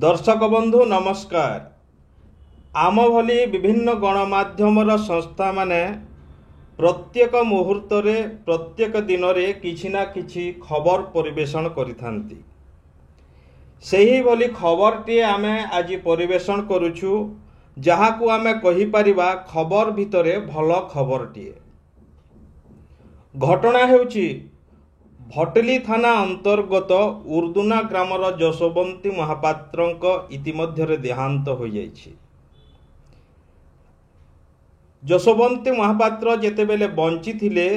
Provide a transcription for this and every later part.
दर्शक बंधु नमस्कार। आम भली विभिन्न गणमाध्यमर संस्था माने प्रत्येक मुहूर्त रे प्रत्येक दिन रे किछि ना किछि खबर परिवेषण करिथांती। सेही भली खबरटी आमे आज परिवेषण करुछु, जहाकू आमे कहि परिबा खबर भितरे भल खबरटीए। घटना हेउछि भटली थाना अंतर्गत उर्दुना ग्रामर जशोबंती महापात्रंक इतिमध्यरे देहांत हो जाइछि। जशोबंती महापात्र जेतेबेले बंची थिले,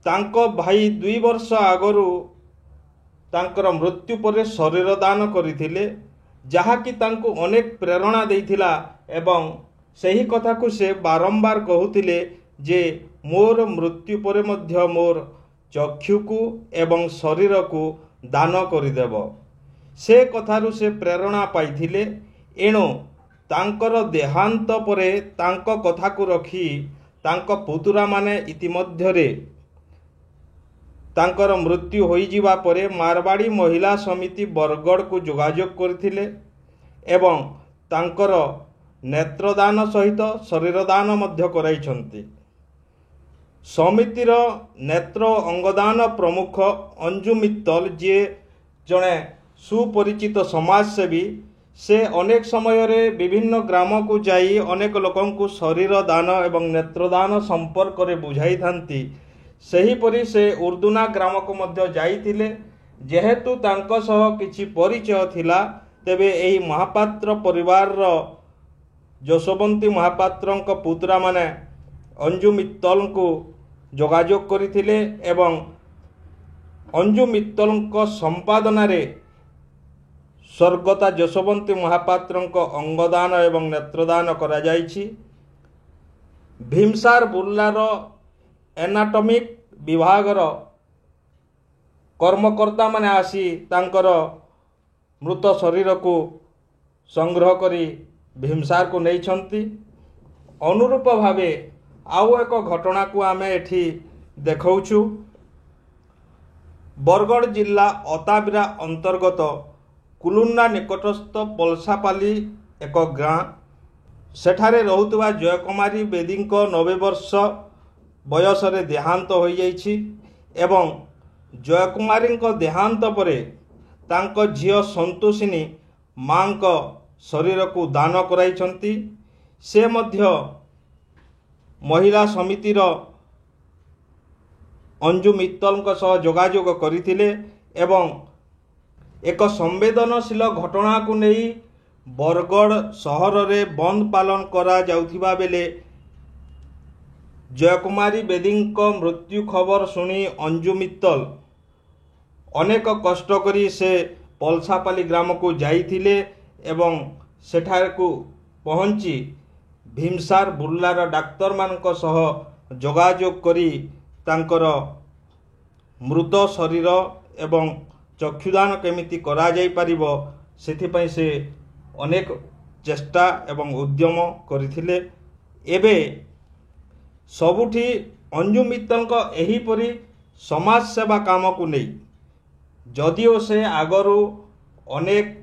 तांको भाई 2 वर्ष आगरू तांकर मृत्यु पर शरीर दान करथिले, जहाकि तांको अनेक प्रेरणा देइथिला एवं सही कथा को से बारंबार कहूथिले जे मोर मृत्यु पर मध्य मोर चक्षु को एवं शरीर को दान करदेव। से कथारू से प्रेरणा पाइथिले। एणु तांकर देहांत परे तांको कथा को रखी तांको पुतुरा माने इतिमध्यरे तांकर मृत्यु होई जिबा परे मारवाड़ी महिला समिति बरगढ़ को जोगाजोग करथिले एवं तांकर नेत्रदान सहित शरीरदान मध्य कराइछंती। समितिर नेत्र अंगदान प्रमुख अंजु मित्तल जे जड़े सुपरिचित समाजसेवी, से अनेक समय रे विभिन्न ग्राम को जाई अनेक लोकं को शरीर दान एवं नेत्रदान संपर्क रे बुझाई थांती। सही परी से उर्दुना ग्राम को मध्य जाइथिले। जेहेतु तांको सह किछि परिचय थिला, तेबे एही महापात्र परिवार रो जशोबंती महापात्रंक पुत्रा माने अंजु मित्तल को जोगाजोग करथिले एवं अंजु मित्तलंक संपादन रे स्वर्गता जशोबंती महापात्रंक अंगदान एवं नेत्रदान करा जाइछि। भीमसार बुर्लार एनाटॉमिक विभागर कर्मकर्ता माने आसी तांकर मृत शरीर को संग्रह करी भीमसार को नहीं छंती। अनुरूप भावे आउ एक घटना को आमे एठी देखौछु। बरगढ़ जिला अताबिरा अंतर्गत कुलुन्ना निकटस्थ पलसापाली एक गाँ, सेठारे रहुतबा जयकुमारी बेदींक 90 वर्ष बयस रे देहांत हो जाइछि एवं जयकुमारी देहांत परे तांको झियो संतोषिनी मांक शरीर को दान कराइछंती। से मध्य महिला समितिर अंजु मित्तलଙ୍କ सह जोगाजोग करथिले एवं एक संवेदनशील घटना को नहीं बरगढ़ सहर रे बंद पालन करा जाउथिबा बेले जयकुमारी बेदींक मृत्यु खबर सुनी अंजु मित्तल अनेक कष्ट करी से पलसापाली ग्राम को जाइथिले एवं सेठार को पहुंची भीमसार बुर्लार डाक्तर मानक सह जोगाजोग करी तांकर मृत शरीर एवं चक्षुदान केमिति करा जाई परिबो सेथिपई से अनेक चेष्टा एवं उद्यम करथिले। एबे सबुठी अंजु मित्तलक एही परी समाज सेवा काम को नहीं जदिओ से आगरू अनेक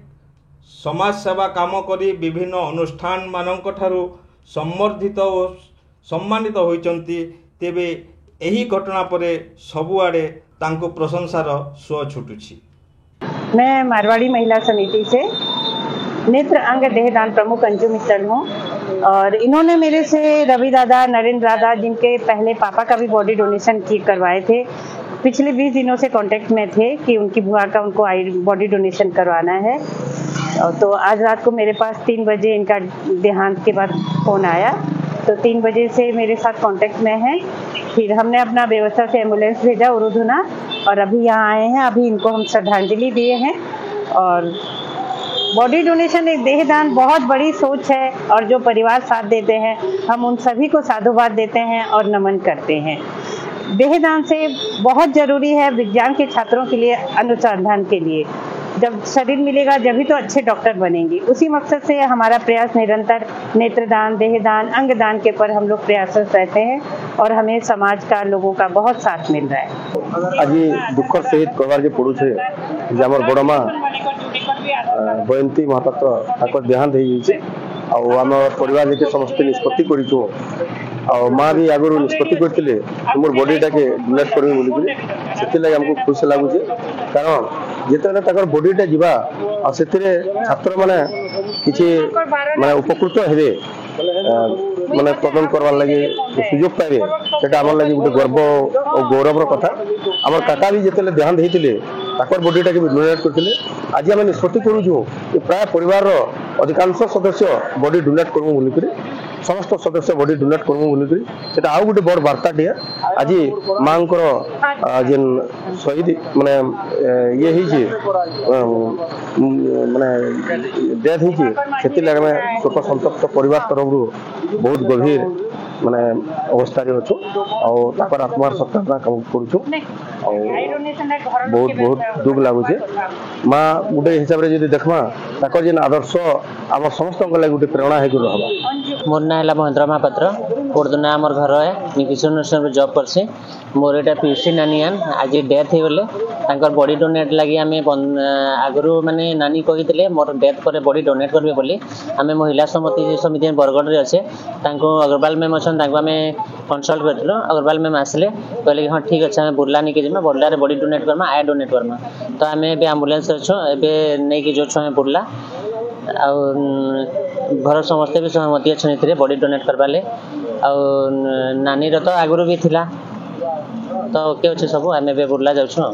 समाज सेवा काम करी विभिन्न अनुष्ठान मानक ठारू सम्वर्धित और सम्मानित होइचंती, तेबे एही घटना परे सबुआडे तांको प्रशंसार स्व छुटुछि। मैं मारवाड़ी महिला समिति से नेत्र अंग देहदान प्रमुख अंजु मित्तल हूँ और इन्होंने मेरे से रवि दादा, नरेंद्र दादा, जिनके पहले पापा का भी बॉडी डोनेशन करवाए थे, पिछले 20 दिनों से कांटेक्ट में थे कि उनकी बुआ का उनको बॉडी डोनेशन करवाना है। तो आज रात को मेरे पास 3 बजे इनका देहांत के बाद फ़ोन आया, तो 3 बजे से मेरे साथ कांटेक्ट में हैं। फिर हमने अपना व्यवस्था से एम्बुलेंस भेजा उरुधुना और अभी यहाँ आए हैं। अभी इनको हम श्रद्धांजलि दिए हैं और बॉडी डोनेशन एक देहदान बहुत बड़ी सोच है और जो परिवार साथ देते हैं हम उन सभी को साधुवाद देते हैं और नमन करते हैं। देहदान से बहुत जरूरी है विज्ञान के छात्रों के लिए, अनुसंधान के लिए। जब शरीर मिलेगा जभी तो अच्छे डॉक्टर बनेंगे। उसी मकसद से हमारा प्रयास निरंतर नेत्रदान, देहदान, अंगदान के पर हम लोग प्रयासरत रहते हैं और हमें समाज का, लोगों का बहुत साथ मिल रहा है। आज दुख सहित कहबार के पड़ू जे हमर बड़ मां बयंती महापात्र ताकर देहांत हो आम परिवार लेके समस्ते निष्पत्ति करूँ माँ भी आगुरी निष्पत्ति करते मोर बॉडीटा के डोनेट करबी बोलिकी से आमको खुश लगुचे कारण जिते बॉडीटा जीवा से छात्र मैंने किसी माने उपकृत हेबे माने प्रदान करवार लगे सुजोग पाइबे सेटा आमर लगे गोटे गर्व और गौरवर कथा आमर काका भी जिते देहांत होते बॉडीटा के डोनेट करते आज आम निष्पत्ति करूँ प्राय परिवार अधिकांश सदस्य बॉडी डोनेट करबू बोलिकी समस्त सदस्य बॉडी डोनेट करबू बोलिकी सेटा आउ गोटे बड़ वार्ताटे आज माँ जेन शहीद माने ये माने डेथ होती से शोक संतप्त परिवार तरफ बहुत गभीर माने अवस्था अच्छु और आत्मार सत्कार काम करुँ बहुत बहुत दुख लगुचे माँ गोटे हिसाब से जो देखमा जेन आदर्श आम समस्त लगे गोटे प्रेरणा है रहा। मोर ना है महेंद्र महापात्र कोर्दना आमर घर है किशोर नर्सरी जॉब करसी मोर एटा पीयूसी नानीयान आज डेथ हो गले बॉडी डोनेट लगी आम आगु माने नानी कही मोर डेथ पर बॉडी डोनेट करेंगे बोली आम महिला समिति बरगढ़ में अच्छे अग्रवाल मैम अच्छा आम कनसल्ट करूँ अग्रवाल मैम आसिले कहले हाँ ठीक अच्छे आम बुर्ला नहीं जीमा बुर्ला बॉडी डोनेट करमा आया डोनेट करमा तो आम ए आम्बुलांस अच्छो ए नहीं जो छुआ बुर्ला घर समस्ते भी सहमति अच्छे बॉडी डोनेट करवाले नानी तो आगुरी भी थिला तो ओके अच्छे सब आम बुर्ला जाऊँ।